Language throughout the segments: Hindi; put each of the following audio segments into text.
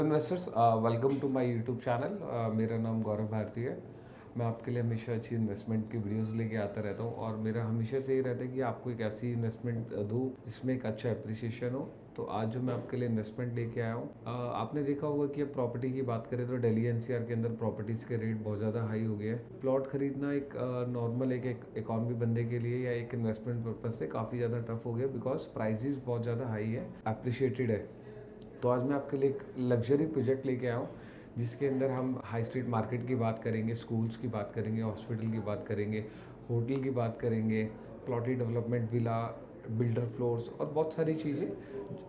Investors, welcome to my YouTube channel. मेरा नाम गौरव भारती है। मैं आपके लिए हमेशा अच्छी इन्वेस्टमेंट की वीडियोस लेके आता रहता हूँ और मेरा हमेशा से ये रहता है कि आपको एक ऐसी इन्वेस्टमेंट दूँ जिसमें एक अच्छा अप्रिसिएशन हो। तो आज जो मैं आपके लिए इन्वेस्टमेंट लेके आया हूँ, आपने देखा होगा कि अब प्रॉपर्टी की बात करें तो दिल्ली एनसीआर के अंदर प्रॉपर्टीज़ के रेट बहुत ज़्यादा हाई हो गए हैं। प्लॉट खरीदना एक नॉर्मल एक इकॉनमी बंदे के लिए या एक इन्वेस्टमेंट पर्पज से काफ़ी ज़्यादा टफ हो गया, बिकॉज प्राइजेस बहुत ज़्यादा हाई है, अप्रिशिएटेड है। तो आज मैं आपके लिए एक लग्जरी प्रोजेक्ट लेके आया हूँ जिसके अंदर हम हाई स्ट्रीट मार्केट की बात करेंगे, स्कूल्स की बात करेंगे, हॉस्पिटल की बात करेंगे, होटल की बात करेंगे, प्लॉटी डेवलपमेंट, विला, बिल्डर फ्लोर्स और बहुत सारी चीज़ें।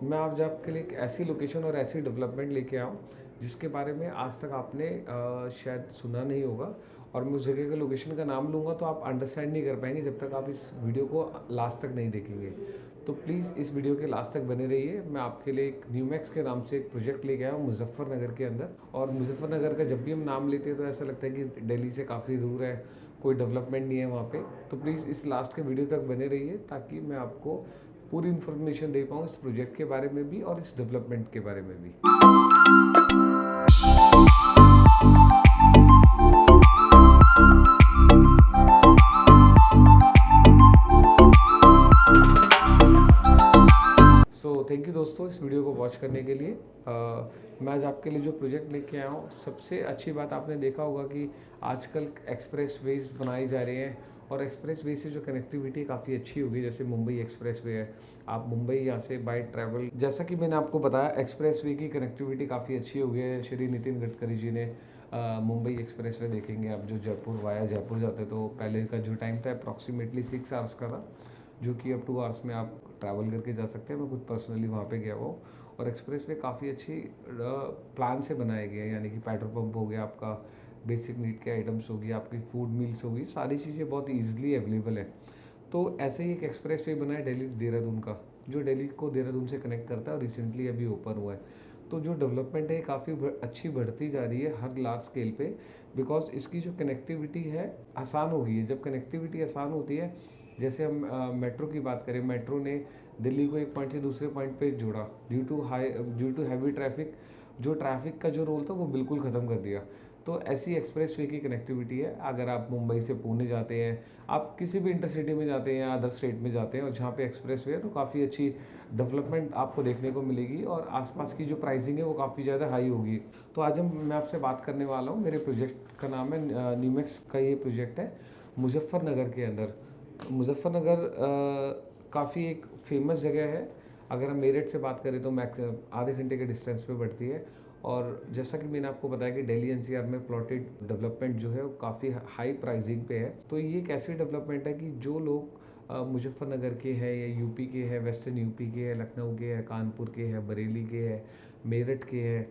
मैं आज आपके लिए एक ऐसी लोकेशन और ऐसी डेवलपमेंट लेके आया हूँ जिसके बारे में आज तक आपने शायद सुना नहीं होगा। और मैं उस जगह के लोकेशन का नाम लूँगा तो आप अंडरस्टैंड नहीं कर पाएंगे जब तक आप इस वीडियो को लास्ट तक नहीं देखेंगे। तो प्लीज़ इस वीडियो के लास्ट तक बने रहिए। मैं आपके लिए एक न्यूमैक्स के नाम से एक प्रोजेक्ट लेके आया हूँ मुजफ्फरनगर के अंदर। और मुजफ्फरनगर का जब भी हम नाम लेते हैं तो ऐसा लगता है कि दिल्ली से काफ़ी दूर है, कोई डेवलपमेंट नहीं है वहाँ पे। तो प्लीज़ इस लास्ट के वीडियो तक बने रहिए ताकि मैं आपको पूरी इन्फॉर्मेशन दे पाऊँ इस प्रोजेक्ट के बारे में भी और इस डेवलपमेंट के बारे में भी। थैंक यू दोस्तों इस वीडियो को वॉच करने के लिए। मैं आज आपके लिए जो प्रोजेक्ट लेके आया हूँ, सबसे अच्छी बात आपने देखा होगा कि आजकल एक्सप्रेस वेज बनाई जा रही हैं और एक्सप्रेस वे से जो कनेक्टिविटी काफ़ी अच्छी होगी। जैसे मुंबई एक्सप्रेस वे है, आप मुंबई यहाँ से बाय ट्रैवल, जैसा कि मैंने आपको बताया एक्सप्रेस वे की कनेक्टिविटी काफ़ी अच्छी हो गई है। श्री नितिन गडकरी जी ने मुंबई एक्सप्रेस वे देखेंगे आप, जो जयपुर वाया जयपुर जाते तो पहले का जो टाइम था अप्रॉक्सीमेटली 6 आवर्स का था, जो कि अब 2 आवर्स में आप ट्रैवल करके जा सकते हैं। मैं खुद पर्सनली वहाँ पे गया हुआ हूँ और एक्सप्रेस वे काफ़ी अच्छी प्लान से बनाए गए हैं। यानी कि पेट्रोल पंप हो गया, आपका बेसिक नीड के आइटम्स होगी, आपकी फूड मील्स होगी, सारी चीज़ें बहुत ईजिली अवेलेबल है। तो ऐसे ही एक एक्सप्रेस वे बना है दिल्ली देहरादून का, जो दिल्ली को देहरादून से कनेक्ट करता है और रिसेंटली अभी ओपन हुआ है। तो जो डेवलपमेंट है काफ़ी अच्छी बढ़ती जा रही है हर लार्ज स्केल पे, बिकॉज इसकी जो कनेक्टिविटी है आसान हो गई है। जब कनेक्टिविटी आसान होती है, जैसे हम मेट्रो की बात करें, मेट्रो ने दिल्ली को एक पॉइंट से दूसरे पॉइंट पे जोड़ा ड्यू टू हैवी ट्रैफिक। जो ट्रैफिक का जो रोल था वो बिल्कुल ख़त्म कर दिया। तो ऐसी एक्सप्रेस वे की कनेक्टिविटी है। अगर आप मुंबई से पुणे जाते हैं, आप किसी भी इंटरसिटी में जाते हैं या अदर स्टेट में जाते हैं और जहाँ पे एक्सप्रेस वे है, तो काफ़ी अच्छी डेवलपमेंट आपको देखने को मिलेगी और आसपास की जो प्राइसिंग है वो काफ़ी ज़्यादा हाई होगी। तो आज मैं आपसे बात करने वाला हूँ, मेरे प्रोजेक्ट का नाम है न्यूमैक्स का ये प्रोजेक्ट है मुजफ्फरनगर के अंदर। मुजफ्फरनगर काफ़ी एक फेमस जगह है। अगर हम मेरठ से बात करें तो आधे घंटे के डिस्टेंस पे बढ़ती है। और जैसा कि मैंने आपको बताया कि दिल्ली एनसीआर में प्लॉटेड डेवलपमेंट जो है वो काफ़ी हाई प्राइसिंग पे है। तो ये एक ऐसी डेवलपमेंट है कि जो लोग मुजफ्फरनगर के हैं या यूपी के हैं, वेस्टर्न यूपी के हैं, लखनऊ के हैं, कानपुर के हैं, बरेली के हैं, मेरठ के हैं,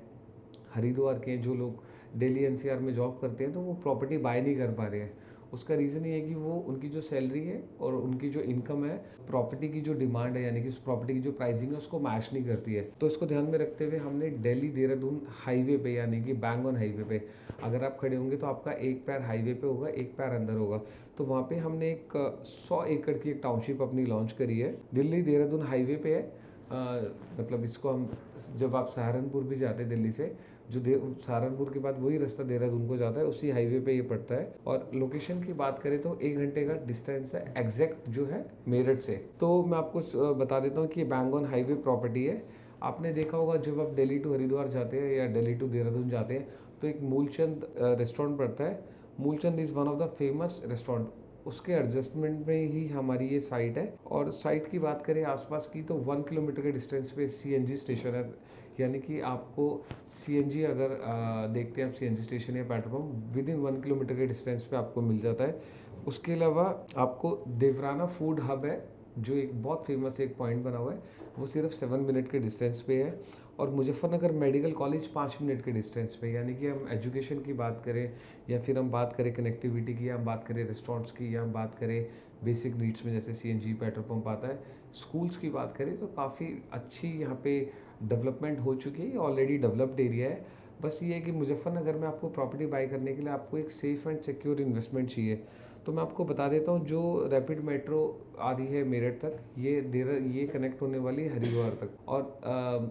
हरिद्वार के हैं, जो लोग दिल्ली एनसीआर में जॉब करते हैं तो वो प्रॉपर्टी बाय नहीं कर पा रहे हैं। उसका रीज़न ये है कि वो उनकी जो सैलरी है और उनकी जो इनकम है, प्रॉपर्टी की जो डिमांड है यानी कि उस प्रॉपर्टी की जो प्राइसिंग है उसको मैच नहीं करती है। तो इसको ध्यान में रखते हुए हमने दिल्ली देहरादून हाईवे पे, यानी कि बैंग ऑन हाईवे पे अगर आप खड़े होंगे तो आपका एक पैर हाईवे पे होगा, एक पैर अंदर होगा। तो वहाँ पे हमने एक 100 एकड़ की एक टाउनशिप अपनी लॉन्च करी है। दिल्ली देहरादून हाईवे पे है। मतलब इसको हम, जब आप सहारनपुर भी जाते हैं दिल्ली से, जो सहारनपुर के बाद वही रास्ता देहरादून को जाता है, उसी हाईवे पे ये पड़ता है। और लोकेशन की बात करें तो 1 घंटे का डिस्टेंस है एग्जैक्ट जो है मेरठ से। तो मैं आपको बता देता हूँ कि बैंग ऑन हाईवे प्रॉपर्टी है। आपने देखा होगा जब आप दिल्ली टू हरिद्वार जाते हैं या दिल्ली टू देहरादून जाते हैं तो एक मूलचंद रेस्टोरेंट पड़ता है। Moolchand is one of the famous restaurant. उसके एडजस्टमेंट में ही हमारी ये साइट है। और साइट की बात करें आसपास की तो 1 किलोमीटर के डिस्टेंस पे सीएनजी स्टेशन है। यानी कि आपको सीएनजी अगर देखते हैं आप, सीएनजी स्टेशन या petrol pump with in 1 kilometre के डिस्टेंस पे आपको मिल जाता है। उसके अलावा आपको देवराना फूड हब है, जो एक बहुत फेमस एक पॉइंट बना हुआ है, वो सिर्फ 7 मिनट के डिस्टेंस पे है। और मुजफ्फरनगर मेडिकल कॉलेज 5 मिनट के डिस्टेंस पे। यानी कि हम एजुकेशन की बात करें या फिर हम बात करें कनेक्टिविटी की, या हम बात करें रेस्टोरेंट्स की, या हम बात करें बेसिक नीड्स में जैसे सीएनजी पेट्रोल पंप आता है, स्कूल्स की बात करें तो काफ़ी अच्छी यहाँ पे डेवलपमेंट हो चुकी है। ऑलरेडी डेवलप्ड एरिया है। बस ये है कि मुजफ्फरनगर में आपको प्रॉपर्टी बाई करने के लिए आपको एक सेफ़ एंड सिक्योर इन्वेस्टमेंट चाहिए। तो मैं आपको बता देता हूँ, जो रैपिड मेट्रो आ रही है मेरठ तक, ये कनेक्ट होने वाली है हरिद्वार तक। और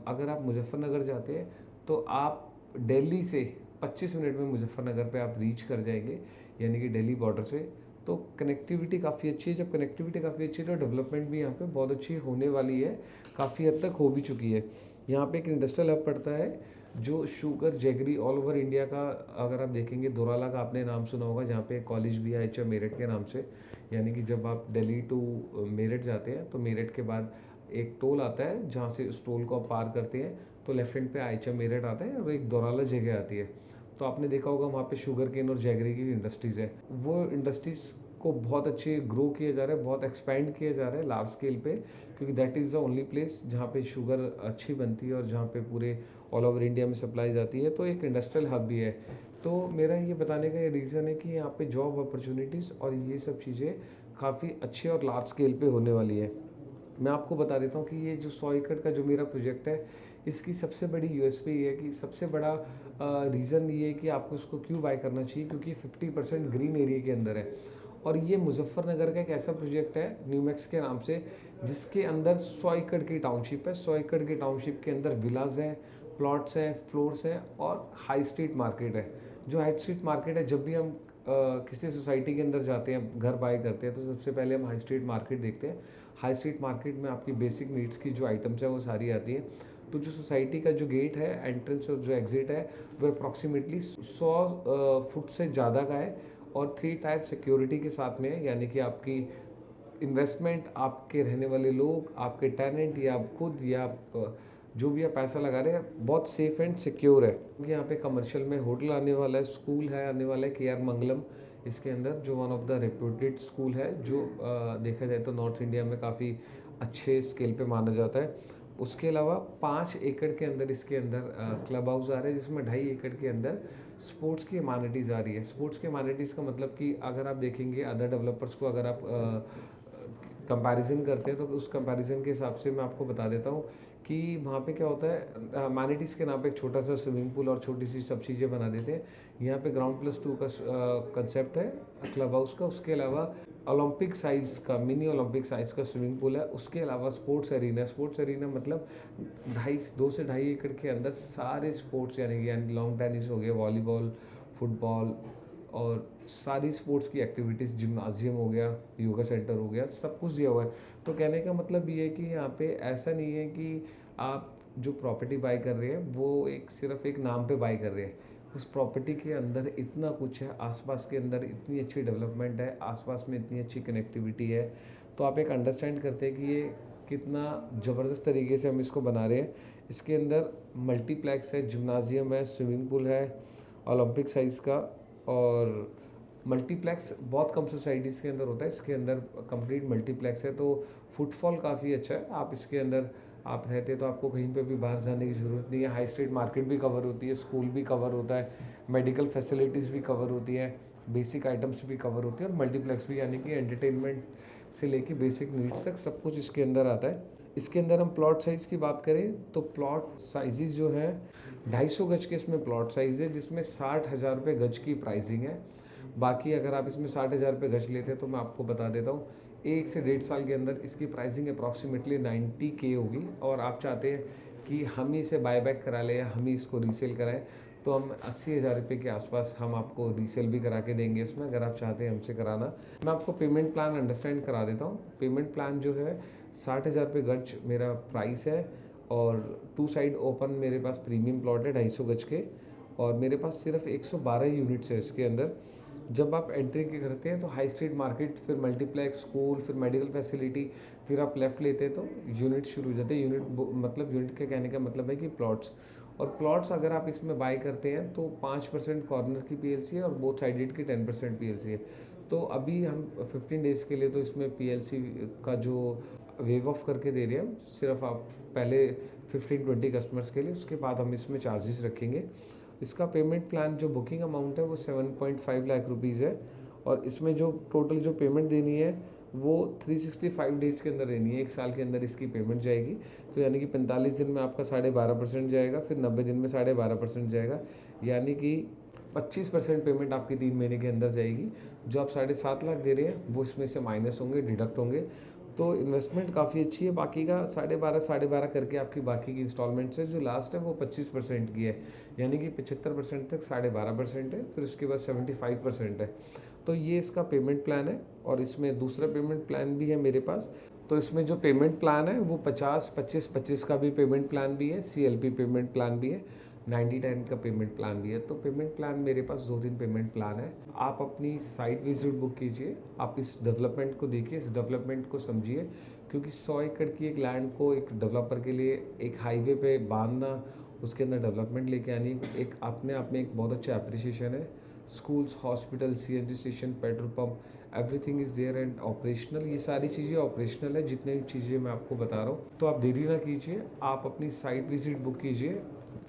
अगर आप मुजफ्फरनगर जाते हैं तो आप दिल्ली से 25 मिनट में मुजफ्फरनगर पे आप रीच कर जाएंगे, यानी कि दिल्ली बॉर्डर से। तो कनेक्टिविटी काफ़ी अच्छी है। जब कनेक्टिविटी काफ़ी अच्छी है तो डेवलपमेंट भी यहाँ पे बहुत अच्छी होने वाली है, काफ़ी हद तक हो भी चुकी है। यहाँ पे एक इंडस्ट्रियल हब पड़ता है जो sugar jaggery all over India का, अगर आप देखेंगे दोराला का आपने नाम सुना होगा, जहाँ पे कॉलेज भी है एच मेरठ के नाम से। यानी कि जब आप दिल्ली टू मेरठ जाते हैं तो मेरठ के बाद एक टोल आता है, जहाँ से उस टोल को आप पार करते हैं तो लेफ्ट हैंड पे आइचा मेरठ आता है और एक दोराला जगह आती है। तो आपने देखा होगा वहाँ पे शुगर केन और जैगरी की इंडस्ट्रीज़ है। वो इंडस्ट्रीज़ को बहुत अच्छे ग्रो किया जा रहा है, बहुत एक्सपेंड किया जा रहा है लार्ज स्केल पे, क्योंकि that is the only place जहाँ पे शुगर अच्छी बनती है और जहाँ पे पूरे ऑल ओवर इंडिया में सप्लाई जाती है। तो एक इंडस्ट्रियल हब भी है। तो मेरा ये बताने का ये रीज़न है कि यहाँ पे जॉब अपॉर्चुनिटीज़ और ये सब चीज़ें काफ़ी अच्छे और लार्ज स्केल पे होने वाली है। मैं आपको बता देता हूँ कि ये जो 100 एकड़ का जो मेरा प्रोजेक्ट है, इसकी सबसे बड़ी यूएसपी ये है कि सबसे बड़ा रीज़न ये है कि आपको उसको क्यों बाय करना चाहिए, क्योंकि 50% ग्रीन एरिया के अंदर है। और ये मुजफ्फरनगर का एक ऐसा प्रोजेक्ट है न्यूमैक्स के नाम से, जिसके अंदर 100 एकड़ की टाउनशिप है। 100 एकड़ की टाउनशिप के अंदर विलाज हैं, प्लॉट्स हैं, फ्लोर्स हैं और हाई स्ट्रीट मार्केट है। जो हाई स्ट्रीट मार्केट है, जब भी हम किसी सोसाइटी के अंदर जाते हैं, घर बाय करते हैं, तो सबसे पहले हम हाई स्ट्रीट मार्केट देखते हैं। हाई स्ट्रीट मार्केट में आपकी बेसिक नीड्स की जो आइटम्स है वो सारी आती है। तो जो सोसाइटी का जो गेट है, एंट्रेंस और जो एग्जिट है, वो अप्रॉक्सीमेटली 100 फुट से ज़्यादा का है और 3 टायर सिक्योरिटी के साथ में है। यानी कि आपकी इन्वेस्टमेंट, आपके रहने वाले लोग, आपके टेनेंट या आप खुद या आप जो भी आप पैसा लगा रहे हैं, बहुत सेफ एंड सिक्योर है। क्योंकि यहाँ पे कमर्शियल में होटल आने वाला है, स्कूल है आने वाला है KR मंगलम इसके अंदर, जो one of the reputed school है, जो देखा जाए तो नॉर्थ इंडिया में काफ़ी अच्छे स्केल पे माना जाता है। उसके अलावा 5 एकड़ के अंदर इसके अंदर क्लब हाउस आ रहा है, जिसमें 2.5 एकड़ के अंदर स्पोर्ट्स की अमानिटीज़ आ रही है। स्पोर्ट्स की अमानिटीज़ का मतलब कि अगर आप देखेंगे अदर डेवलपर्स को, अगर आप कंपैरिजन करते हैं, तो उस कंपैरिजन के हिसाब से मैं आपको बता देता हूँ कि वहाँ पे क्या होता है, अमेनिटीज़ के नाम पे एक छोटा सा स्विमिंग पूल और छोटी सी सब चीज़ें बना देते हैं। यहाँ पे ग्राउंड+2 का कंसेप्ट है क्लब हाउस का। उसके अलावा ओलंपिक साइज़ का, मिनी ओलंपिक साइज़ का स्विमिंग पूल है। उसके अलावा स्पोर्ट्स एरिना मतलब 2 से 2.5 एकड़ के अंदर सारे स्पोर्ट्स, यानी लॉन्ग टेनिस हो गया, वॉलीबॉल, फुटबॉल और सारी स्पोर्ट्स की एक्टिविटीज़, जिम्नाजियम हो गया, योगा सेंटर हो गया, सब कुछ दिया हुआ है। तो कहने का मतलब ये है कि यहाँ पे ऐसा नहीं है कि आप जो प्रॉपर्टी बाय कर रहे हैं वो सिर्फ एक नाम पे बाय कर रहे हैं। उस प्रॉपर्टी के अंदर इतना कुछ है, आसपास के अंदर इतनी अच्छी डेवलपमेंट है, आसपास में इतनी अच्छी कनेक्टिविटी है। तो आप एक अंडरस्टैंड करते हैं कि ये कितना ज़बरदस्त तरीके से हम इसको बना रहे हैं। इसके अंदर मल्टीप्लेक्स है, जिम्नाजियम है, स्विमिंग पूल है ओलंपिक साइज़ का, और मल्टीप्लेक्स बहुत कम सोसाइटीज़ के अंदर होता है। इसके अंदर कंप्लीट मल्टीप्लेक्स है, तो फुटफॉल काफ़ी अच्छा है। आप इसके अंदर आप रहते तो आपको कहीं पे भी बाहर जाने की ज़रूरत नहीं है। हाई स्ट्रीट मार्केट भी कवर होती है, स्कूल भी कवर होता है, मेडिकल फैसिलिटीज़ भी कवर होती है, बेसिक आइटम्स भी कवर होती है, और मल्टीप्लेक्स भी, यानी कि एंटरटेनमेंट से लेके बेसिक नीड्स तक सब कुछ इसके अंदर आता है। इसके अंदर हम प्लॉट साइज़ की बात करें तो प्लॉट साइज़ जो है 250 गज के इसमें प्लॉट साइज़ है, जिसमें 60,000 रुपये गज की प्राइसिंग है। बाकी अगर आप इसमें 60,000 रुपये गज लेते हैं तो मैं आपको बता देता हूँ 1 से 1.5 साल के अंदर इसकी प्राइसिंग अप्रॉक्सीमेटली 90K होगी। और आप चाहते हैं कि हम ही इसे बायबैक करा लें या हम ही इसको रीसेल कराएं, तो हम 80,000 रुपये के आसपास हम आपको रीसेल भी करा के देंगे इसमें, अगर आप चाहते हैं हमसे कराना। मैं आपको पेमेंट प्लान अंडरस्टैंड करा देता हूँ। पेमेंट प्लान जो है 60,000 रुपये गज मेरा प्राइस है, और 2 साइड ओपन मेरे पास प्रीमियम प्लॉट है 250 गज के, और मेरे पास सिर्फ 112 यूनिट्स है इसके अंदर। जब आप एंट्री करते हैं तो हाई स्ट्रीट मार्केट, फिर मल्टीप्लेक्स, स्कूल, फिर मेडिकल फैसिलिटी, फिर आप लेफ़्ट लेते हैं तो यूनिट शुरू हो जाते हैं। यूनिट के कहने का मतलब है कि प्लॉट्स, और प्लॉट्स अगर आप इसमें बाय करते हैं तो 5% कॉर्नर की PLC है और बोथ साइडेड की 10% PLC है। तो अभी हम 15 डेज़ के लिए तो इसमें PLC का जो वेव ऑफ करके दे रहे हैं, सिर्फ आप पहले 15-20 कस्टमर्स के लिए, उसके बाद हम इसमें चार्जेस रखेंगे। इसका पेमेंट प्लान जो बुकिंग अमाउंट है वो 7.5 लाख रुपीज़ है, और इसमें जो टोटल जो पेमेंट देनी है वो 365 डेज़ के अंदर देनी है, 1 साल के अंदर इसकी पेमेंट जाएगी। तो यानी कि 45 दिन में आपका 12.5% जाएगा, फिर 90 दिन में 12.5% जाएगा, यानी कि 25% पेमेंट आपकी 3 महीने के अंदर जाएगी। जो आप 7.5 लाख दे रहे हैं वो इसमें से माइनस होंगे, डिडक्ट होंगे। तो इन्वेस्टमेंट काफ़ी अच्छी है। बाकी का 12.5 करके आपकी बाकी की इंस्टॉलमेंट्स है, जो लास्ट है वो 25% की है, यानी कि 75% तक 12.5% है, फिर उसके बाद 75% है। तो ये इसका पेमेंट प्लान है। और इसमें दूसरा पेमेंट प्लान भी है मेरे पास। तो इसमें जो पेमेंट प्लान है वो 50-25-25 का भी पेमेंट प्लान भी है, CLP पेमेंट प्लान भी है, 90-10 का पेमेंट प्लान भी है। तो पेमेंट प्लान मेरे पास 2-3 पेमेंट प्लान है। आप अपनी साइट विजिट बुक कीजिए, आप इस डेवलपमेंट को देखिए, इस डेवलपमेंट को समझिए, क्योंकि 100 एकड़ की एक लैंड को एक डेवलपर के लिए एक हाईवे पे बांधना, उसके अंदर डेवलपमेंट लेके आनी, एक अपने आप में एक बहुत अच्छा अप्रिसिएशन है। Schools, hospital, CNG station, petrol pump, everything is there and operational. ये सारी चीज़ें ऑपरेशनल है, जितने भी चीज़ें मैं आपको बता रहा हूँ। तो आप देरी ना कीजिए, आप अपनी साइट विजिट बुक कीजिए।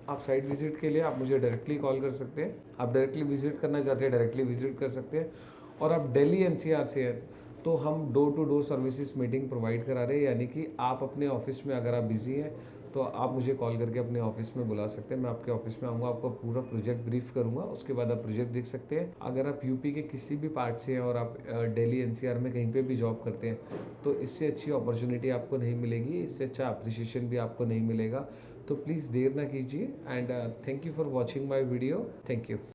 आप साइट विजिट के लिए आप मुझे डायरेक्टली कॉल कर सकते हैं। आप डायरेक्टली विजिट करना चाहते हैं, डायरेक्टली विजिट कर सकते हैं। और आप दिल्ली NCR से हैं तो हम door to door services meeting provide करा रहे हैं, यानी कि आप अपने ऑफिस में अगर आप बिजी हैं तो आप मुझे कॉल करके अपने ऑफिस में बुला सकते हैं। मैं आपके ऑफिस में आऊँगा, आपको पूरा प्रोजेक्ट ब्रीफ करूँगा, उसके बाद आप प्रोजेक्ट देख सकते हैं। अगर आप यूपी के किसी भी पार्ट से हैं और आप दिल्ली NCR में कहीं पे भी जॉब करते हैं तो इससे अच्छी अपॉर्चुनिटी आपको नहीं मिलेगी, इससे अच्छा अप्रिसिएशन भी आपको नहीं मिलेगा। तो प्लीज़ देर ना कीजिए। And thank you for watching my video. Thank you.